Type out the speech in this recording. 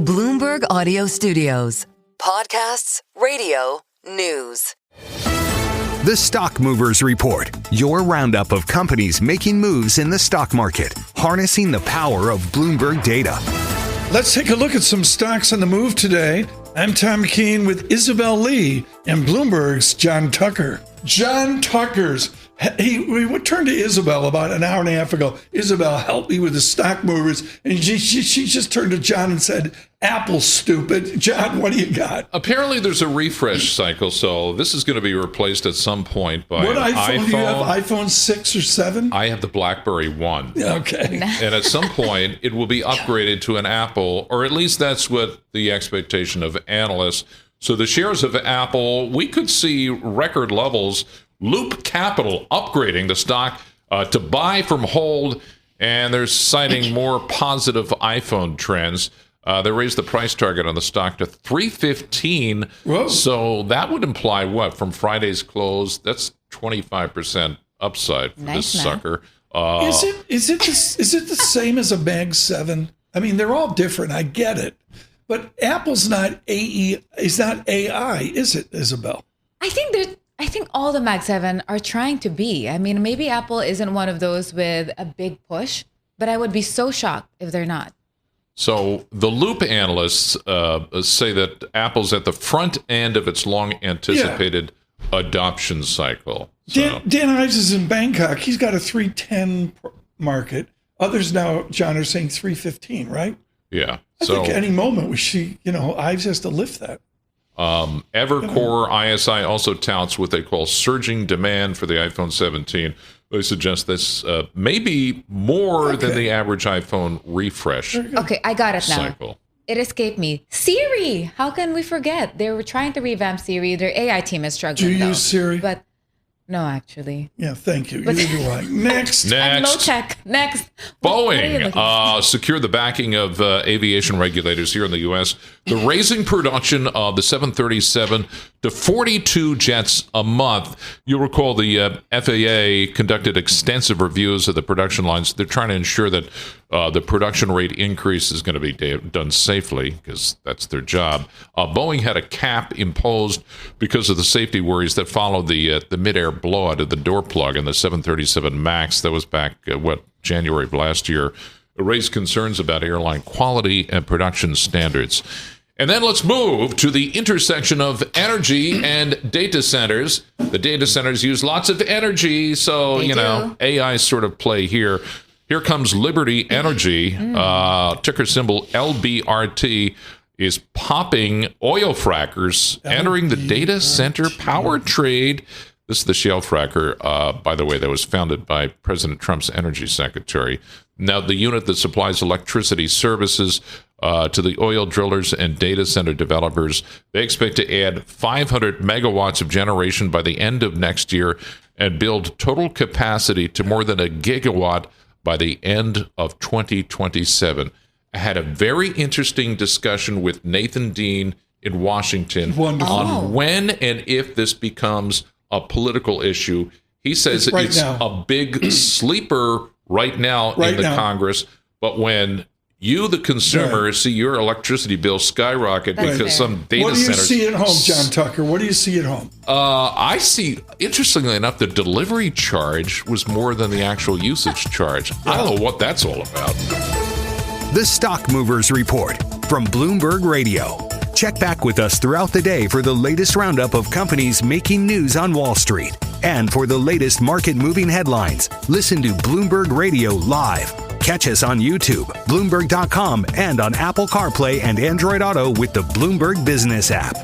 Bloomberg Audio Studios. Podcasts, radio, news. The Stock Movers Report, your roundup of companies making moves in the stock market, harnessing the power of Bloomberg data. Let's take a look at some stocks on the move today. I'm Tom Keene with Isabel Lee and Bloomberg's John Tucker. John Tucker's, we turned to Isabel about an hour and a half ago. Isabel, help me with the stock movers. And she just turned to John and said, Apple's stupid. John, what do you got? Apparently there's a refresh cycle, so this is going to be replaced at some point by what an iPhone do you have? iPhone 6 or 7? I have the BlackBerry 1. Okay. And at some point, it will be upgraded to an Apple, or at least that's what the expectation of analysts. So the shares of Apple, we could see record levels. Loop Capital upgrading the stock to buy from hold, and they're citing more positive iPhone trends. They raised the price target on the stock to $315. Whoa. So that would imply what from Friday's close? That's 25% upside for this sucker. Is it the same as a Mag 7? I mean, they're all different. I get it, but Apple's not AI, is it, Isabel? I think all the Mag 7 are trying to be. I mean, maybe Apple isn't one of those with a big push, but I would be so shocked if they're not. So the Loop analysts say that Apple's at the front end of its long-anticipated adoption cycle. So. Dan Ives is in Bangkok. He's got a 310 market. Others now, John, are saying 315, right? Yeah. I think any moment we see, Ives has to lift that. Evercore ISI also touts what they call surging demand for the iPhone 17. They suggest this may be more than the average iPhone refresh. Okay, I got it now. Cycle. It escaped me. Siri! How can we forget? They were trying to revamp Siri. Their AI team is struggling. Do you use Siri? But no, actually. Yeah, thank you. You're right. Next. I'm low tech. Next. Boeing secured the backing of aviation regulators here in the U.S. They're raising production of the 737 to 42 jets a month. You'll recall the FAA conducted extensive reviews of the production lines. They're trying to ensure that the production rate increase is going to be done safely because that's their job. Boeing had a cap imposed because of the safety worries that followed the mid-air blowout of the door plug in the 737 MAX. That was back, January of last year. It raised concerns about airline quality and production standards. And then let's move to the intersection of energy and data centers. The data centers use lots of energy, so, AI sort of play here. Here comes Liberty Energy, ticker symbol LBRT, is popping oil frackers, entering the data center power trade. This is the shale fracker, by the way, that was founded by President Trump's energy secretary. Now, the unit that supplies electricity services to the oil drillers and data center developers, they expect to add 500 megawatts of generation by the end of next year and build total capacity to more than a gigawatt by the end of 2027. I had a very interesting discussion with Nathan Dean in Washington on when and if this becomes a political issue. He says it's a big sleeper right now in the Congress, but when you, the consumer, see your electricity bill skyrocket because some data centers... What do you see at home, John Tucker? What do you see at home? I see, interestingly enough, the delivery charge was more than the actual usage charge. I don't know what that's all about. The Stock Movers Report from Bloomberg Radio. Check back with us throughout the day for the latest roundup of companies making news on Wall Street. And for the latest market-moving headlines, listen to Bloomberg Radio live. Catch us on YouTube, Bloomberg.com, and on Apple CarPlay and Android Auto with the Bloomberg Business app.